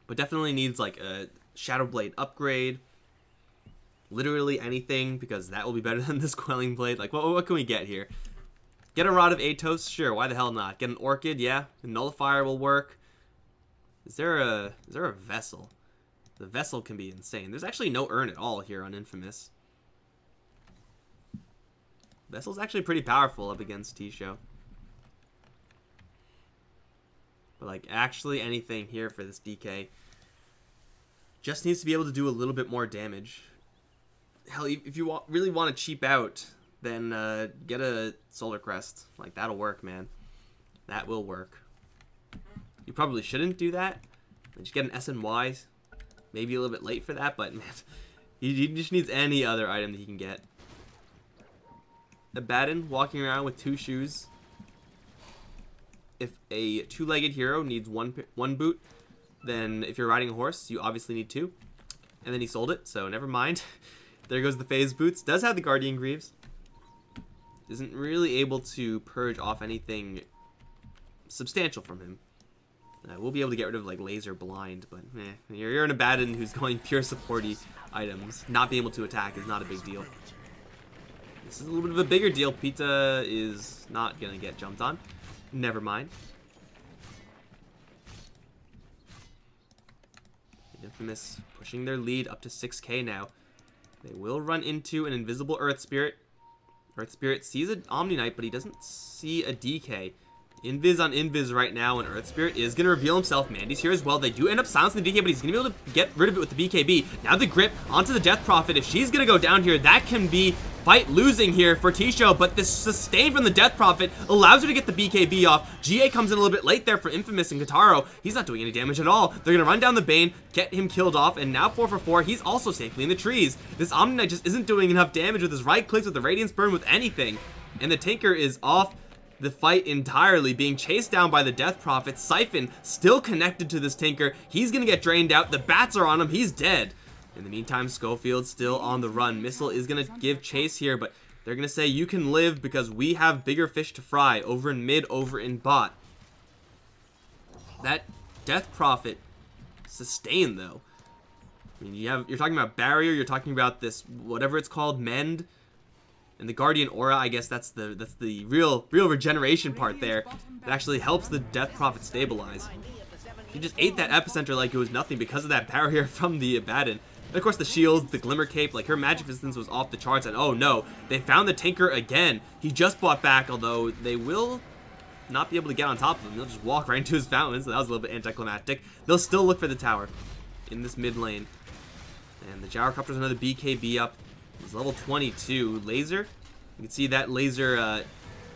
But definitely needs like a Shadow Blade upgrade. Literally anything, because that will be better than this Quelling Blade. Like, what can we get here? Get a Rod of Atos? Sure, why the hell not? Get an Orchid? Yeah. The Nullifier will work. Is there a Vessel? The Vessel can be insane. There's actually no urn at all here on Infamous. Vessel's actually pretty powerful up against T-Show. But, like, actually anything here for this DK. Just needs to be able to do a little bit more damage. Hell, if you really want to cheap out, then get a Solar Crest. Like, that'll work, man. That will work. You probably shouldn't do that. Just get an SNY. Maybe a little bit late for that, but, man, he just needs any other item that he can get. Abaddon walking around with 2 shoes. If a 2-legged hero needs one boot, then if you're riding a horse, you obviously need 2. And then he sold it, so never mind. There goes the phase boots. Does have the Guardian Greaves. Isn't really able to purge off anything substantial from him. We'll be able to get rid of like Laser Blind, but you're an Abaddon who's going pure supporty items. Not being able to attack is not a big deal. This is a little bit of a bigger deal. Pita is not going to get jumped on. Never mind. Infamous pushing their lead up to 6k now. They will run into an invisible Earth Spirit. Earth Spirit sees an Omni Knight, but he doesn't see a DK. Invis on Invis right now, and Earth Spirit is going to reveal himself. Mandy's here as well. They do end up silencing the DK, but he's going to be able to get rid of it with the BKB. Now the grip onto the Death Prophet. If she's going to go down here, that can be fight losing here for T-Show, but this sustain from the Death Prophet allows her to get the BKB off. GA comes in a little bit late there for Infamous and Kataro. He's not doing any damage at all. They're going to run down the Bane, get him killed off, and now 4 for 4. He's also safely in the trees. This Omni Knight just isn't doing enough damage with his right clicks, with the Radiance Burn, with anything. And the Tinker is off the fight entirely, being chased down by the Death Prophet. Siphon still connected to this Tinker. He's gonna get drained out. The bats are on him. He's dead. In the meantime, Schofield still on the run. Missile is gonna give chase here, but they're gonna say you can live because we have bigger fish to fry over in mid, over in bot. That Death Prophet sustain though. I mean, you're talking about barrier. You're talking about this whatever it's called, mend. And the Guardian Aura, I guess that's the real regeneration part there. That actually helps the Death Prophet stabilize. He just ate that Epicenter like it was nothing because of that barrier from the Abaddon. And of course the shield, the Glimmer Cape, like her magic resistance was off the charts. And oh no, they found the Tinker again. He just bought back, although they will not be able to get on top of him. They'll just walk right into his fountain, so that was a little bit anticlimactic. They'll still look for the tower in this mid lane. And the Gyrocopter's another BKB up. He's level 22. Laser. You can see that laser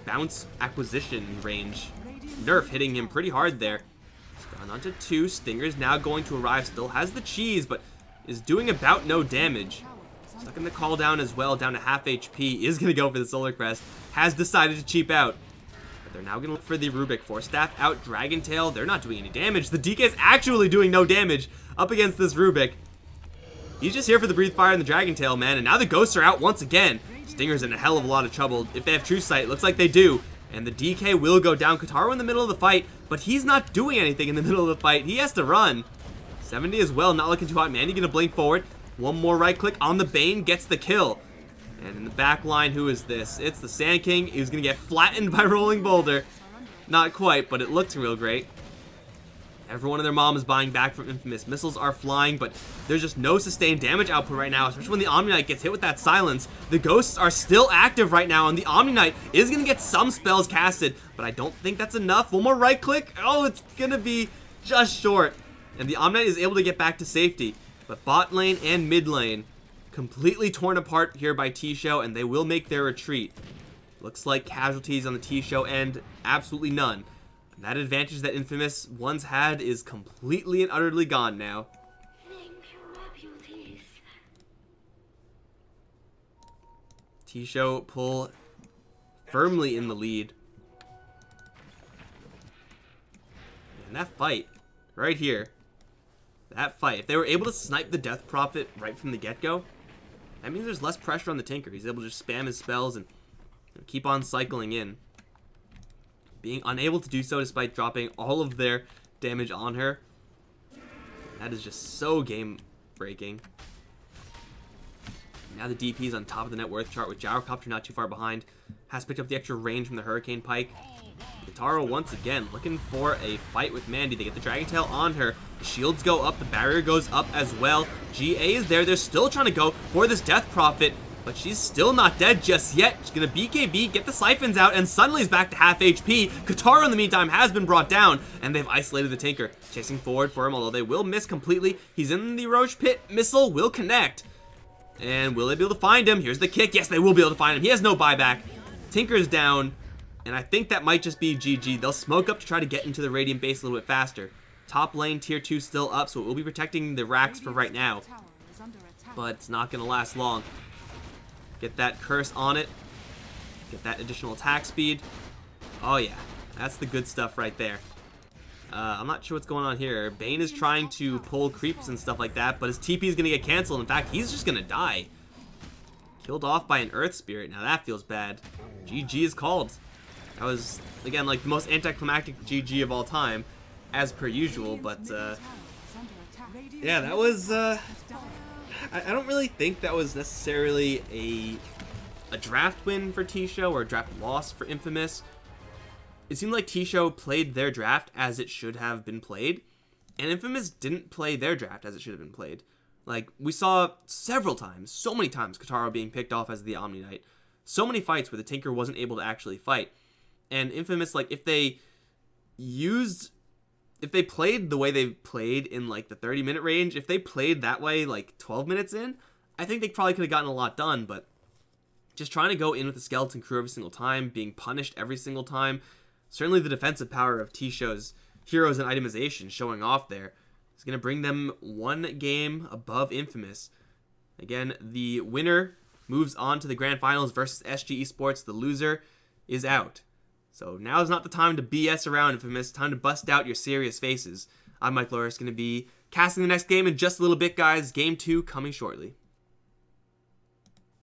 bounce acquisition range. Nerf hitting him pretty hard there. He's gone on to 2. Stinger's now going to arrive. Still has the cheese, but is doing about no damage. Stuck in the call down as well. Down to half HP. Is going to go for the Solar Crest. Has decided to cheap out. But they're now going to look for the Rubik. Force Staff out. Dragon Tail. They're not doing any damage. The DK is actually doing no damage up against this Rubik. He's just here for the Breathe Fire and the Dragon Tail, man. And now the Ghosts are out once again. Stinger's in a hell of a lot of trouble. If they have True Sight, looks like they do. And the DK will go down. Kataro in the middle of the fight, but he's not doing anything in the middle of the fight. He has to run. 70 as well, not looking too hot. Mandy gonna blink forward. One more right click on the Bane, gets the kill. And in the back line, who is this? It's the Sand King. He was gonna get flattened by Rolling Boulder. Not quite, but it looked real great. Everyone and their mom is buying back from Infamous. Missiles are flying, but there's just no sustained damage output right now, especially when the Omni Knight gets hit with that silence. The Ghosts are still active right now, and the Omni Knight is going to get some spells casted, but I don't think that's enough. One more right click. Oh, it's going to be just short. And the Omni Knight is able to get back to safety. But bot lane and mid lane completely torn apart here by T-Show, and they will make their retreat. Looks like casualties on the T-Show end, absolutely none. That advantage that Infamous once had is completely and utterly gone now. T-Show pull firmly in the lead. And that fight, right here, that fight, if they were able to snipe the Death Prophet right from the get-go, that means there's less pressure on the Tinker. He's able to just spam his spells and keep on cycling in. Being unable to do so despite dropping all of their damage on her. That is just so game breaking. Now the DP's on top of the net worth chart with Gyrocopter not too far behind. Has picked up the extra range from the Hurricane Pike. Kitaro once again looking for a fight with Mandy. They get the Dragon Tail on her. The shields go up. The barrier goes up as well. GA is there. They're still trying to go for this Death Prophet, but she's still not dead just yet. She's going to BKB, get the Siphons out, and suddenly is back to half HP. Kitaro, in the meantime, has been brought down, and they've isolated the Tinker. Chasing forward for him, although they will miss completely. He's in the Roach Pit. Missile will connect. And will they be able to find him? Here's the kick. Yes, they will be able to find him. He has no buyback. Tinker's down, and I think that might just be GG. They'll smoke up to try to get into the Radiant base a little bit faster. Top lane, tier 2 still up, so it will be protecting the racks for right now. But it's not going to last long. Get that curse on it. Get that additional attack speed. Oh yeah, that's the good stuff right there. I'm not sure what's going on here. Bane is trying to pull creeps and stuff like that, but his TP is going to get canceled. In fact, he's just going to die. Killed off by an Earth Spirit. Now that feels bad. GG is called. That was, again, like the most anticlimactic GG of all time, as per usual, but yeah, that was, I don't really think that was necessarily a draft win for T-Show or a draft loss for Infamous. It seemed like T-Show played their draft as it should have been played, and Infamous didn't play their draft as it should have been played. Like, we saw several times, so many times, Kitaro being picked off as the Omni Knight. So many fights where the Tinker wasn't able to actually fight. And Infamous, like, if they played the way they played in, like, the 30-minute range, if they played that way, like, 12 minutes in, I think they probably could have gotten a lot done, but just trying to go in with the skeleton crew every single time, being punished every single time, certainly the defensive power of T-Show's heroes and itemization showing off there is going to bring them one game above Infamous. Again, the winner moves on to the grand finals versus SG Esports. The loser is out. So now is not the time to BS around, Infamous. Time to bust out your serious faces. I'm Mike Loris, going to be casting the next game in just a little bit, guys. Game 2 coming shortly.